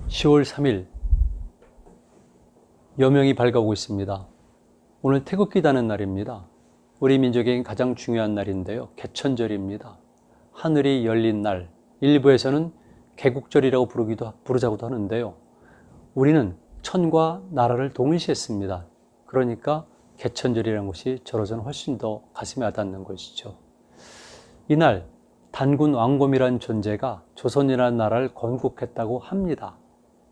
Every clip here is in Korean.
10월 3일 여명이 밝아오고 있습니다. 오늘 태극기 다는 날입니다. 우리 민족에겐 가장 중요한 날인데요. 개천절입니다. 하늘이 열린 날, 일부에서는 개국절이라고 부르자고도 하는데요. 우리는 천과 나라를 동일시 했습니다. 그러니까 개천절이라는 것이 저로서는 훨씬 더 가슴에 와닿는 것이죠. 이날 단군 왕검이라는 존재가 조선이라는 나라를 건국했다고 합니다.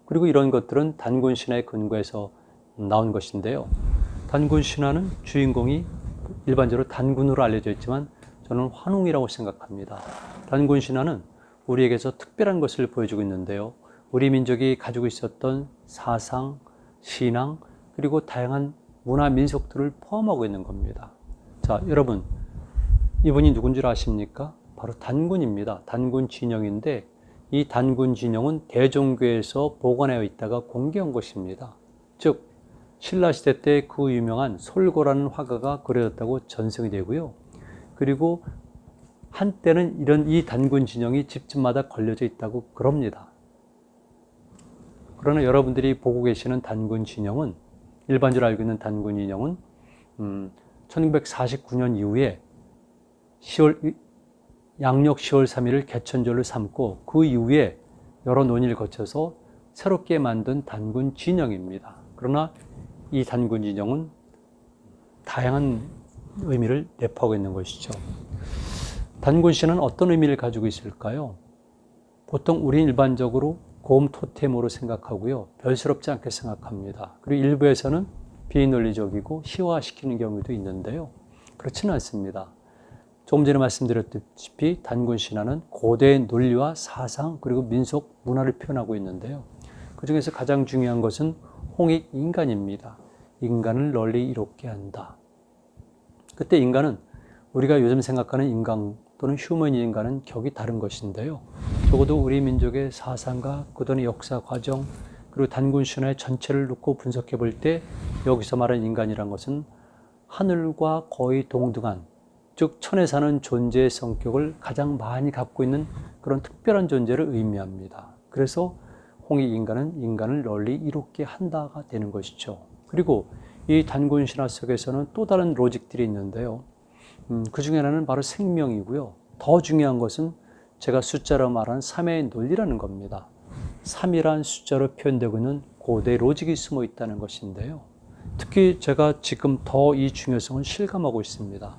그리고 이런 것들은 단군 신화의 근거에서 나온 것인데요. 단군 신화는 주인공이 일반적으로 단군으로 알려져 있지만 저는 환웅이라고 생각합니다. 단군 신화는 우리에게서 특별한 것을 보여주고 있는데요. 우리 민족이 가지고 있었던 사상, 신앙, 그리고 다양한 문화, 민속들을 포함하고 있는 겁니다. 자, 여러분, 이분이 누군 줄 아십니까? 바로 단군입니다. 단군 진영인데 이 단군 진영은 대종교에서 보관하여 있다가 공개한 것입니다. 즉 신라시대 때 그 유명한 솔고라는 화가가 그려졌다고 전승이 되고요. 그리고 한때는 이 단군 진영이 집집마다 걸려져 있다고 그럽니다. 그러나 여러분들이 보고 계시는 단군 진영은, 일반적으로 알고 있는 단군 진영은 1949년 이후에 양력 10월 3일을 개천절로 삼고 그 이후에 여러 논의를 거쳐서 새롭게 만든 단군 진영입니다. 그러나 이 단군 진영은 다양한 의미를 내포하고 있는 것이죠. 단군 신화는 어떤 의미를 가지고 있을까요? 보통 우리는 일반적으로 곰 토템으로 생각하고요. 별스럽지 않게 생각합니다. 그리고 일부에서는 비논리적이고 희화시키는 경우도 있는데요. 그렇지는 않습니다. 조금 전에 말씀드렸다시피 단군 신화는 고대의 논리와 사상 그리고 민속 문화를 표현하고 있는데요. 그 중에서 가장 중요한 것은 홍익 인간입니다. 인간을 널리 이롭게 한다. 그때 인간은 우리가 요즘 생각하는 인간 또는 휴먼 인간은 격이 다른 것인데요. 적어도 우리 민족의 사상과 그동안의 역사 과정 그리고 단군 신화의 전체를 놓고 분석해 볼 때 여기서 말하는 인간이란 것은 하늘과 거의 동등한, 즉 천에 사는 존재의 성격을 가장 많이 갖고 있는 그런 특별한 존재를 의미합니다. 그래서 홍익 인간은 인간을 널리 이롭게 한다가 되는 것이죠. 그리고 이 단군 신화 속에서는 또 다른 로직들이 있는데요. 그 중에 하나는 바로 생명이고요. 더 중요한 것은 제가 숫자로 말하는 3의 논리라는 겁니다. 3이란 숫자로 표현되고 있는 고대 로직이 숨어 있다는 것인데요. 특히 제가 지금 더 이 중요성을 실감하고 있습니다.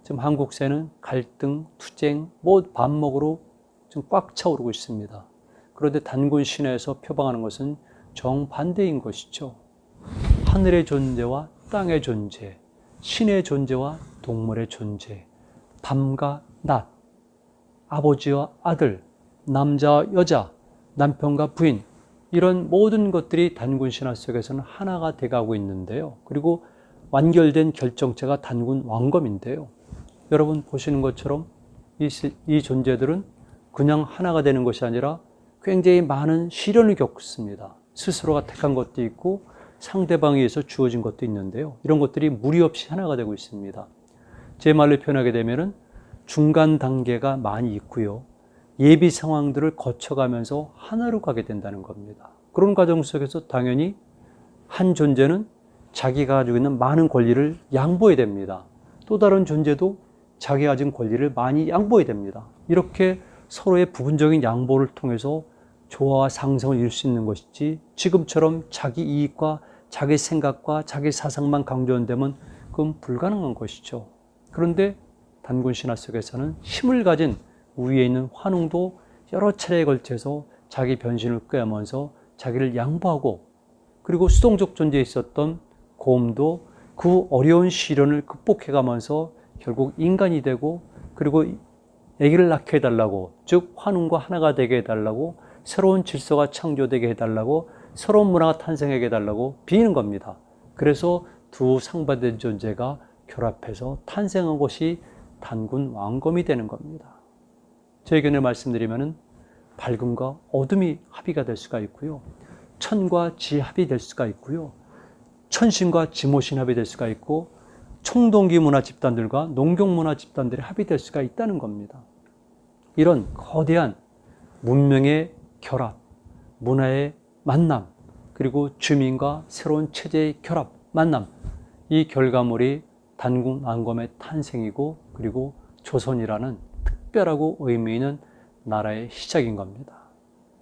지금 한국 사회는 갈등, 투쟁, 반목으로 지금 꽉 차오르고 있습니다. 그런데 단군 신화에서 표방하는 것은 정반대인 것이죠. 하늘의 존재와 땅의 존재, 신의 존재와 동물의 존재, 밤과 낮, 아버지와 아들, 남자와 여자, 남편과 부인, 이런 모든 것들이 단군 신화 속에서는 하나가 돼가고 있는데요. 그리고 완결된 결정체가 단군 왕검인데요. 여러분 보시는 것처럼 이 존재들은 그냥 하나가 되는 것이 아니라 굉장히 많은 시련을 겪습니다. 스스로가 택한 것도 있고 상대방에 의해서 주어진 것도 있는데요. 이런 것들이 무리 없이 하나가 되고 있습니다. 제 말로 표현하게 되면은 중간 단계가 많이 있고요. 예비 상황들을 거쳐가면서 하나로 가게 된다는 겁니다. 그런 과정 속에서 당연히 한 존재는 자기가 가지고 있는 많은 권리를 양보해야 됩니다. 또 다른 존재도 자기가 가진 권리를 많이 양보해야 됩니다. 이렇게 서로의 부분적인 양보를 통해서 조화와 상승을 이룰 수 있는 것이지 지금처럼 자기 이익과 자기 생각과 자기 사상만 강조한다면 그건 불가능한 것이죠. 그런데 단군 신화 속에서는 힘을 가진 위에 있는 환웅도 여러 차례에 걸쳐서 자기 변신을 꾀하면서 자기를 양보하고, 그리고 수동적 존재에 있었던 곰도 그 어려운 시련을 극복해가면서 결국 인간이 되고, 그리고 아기를 낳게 해달라고, 즉 환웅과 하나가 되게 해달라고, 새로운 질서가 창조되게 해달라고, 새로운 문화가 탄생하게 해달라고 비는 겁니다. 그래서 두 상반된 존재가 결합해서 탄생한 것이 단군 왕검이 되는 겁니다. 제 의견을 말씀드리면 밝음과 어둠이 합의가 될 수가 있고요. 천과 지합이 될 수가 있고요. 천신과 지모신 합이 될 수가 있고, 총동기 문화 집단들과 농경 문화 집단들이 합의될 수가 있다는 겁니다. 이런 거대한 문명의 결합, 문화의 만남, 그리고 주민과 새로운 체제의 결합, 만남, 이 결과물이 단군 왕검의 탄생이고 그리고 조선이라는 특별하고 의미 있는 나라의 시작인 겁니다.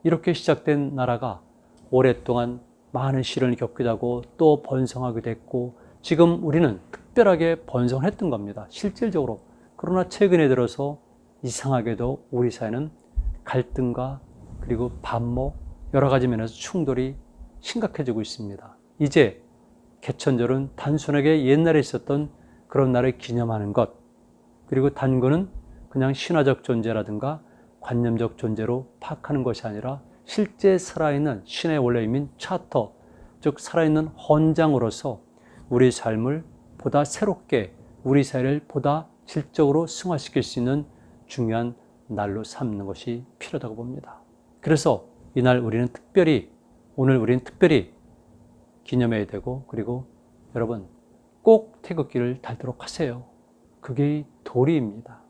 이렇게 시작된 나라가 오랫동안 많은 시련을 겪기도 하고 또 번성하게 됐고 지금 우리는 특별하게 번성을 했던 겁니다. 실질적으로. 그러나 최근에 들어서 이상하게도 우리 사회는 갈등과 그리고 반목, 여러 가지 면에서 충돌이 심각해지고 있습니다. 이제 개천절은 단순하게 옛날에 있었던 그런 날을 기념하는 것, 그리고 단군은 그냥 신화적 존재라든가 관념적 존재로 파악하는 것이 아니라 실제 살아있는 신의 원래임인 차터, 즉 살아있는 헌장으로서 우리 삶을 보다 새롭게, 우리 사회를 보다 질적으로 승화시킬 수 있는 중요한 날로 삼는 것이 필요하다고 봅니다. 그래서 이날 오늘 우리는 특별히 기념해야 되고, 그리고 여러분 꼭 태극기를 달도록 하세요. 그게 도리입니다.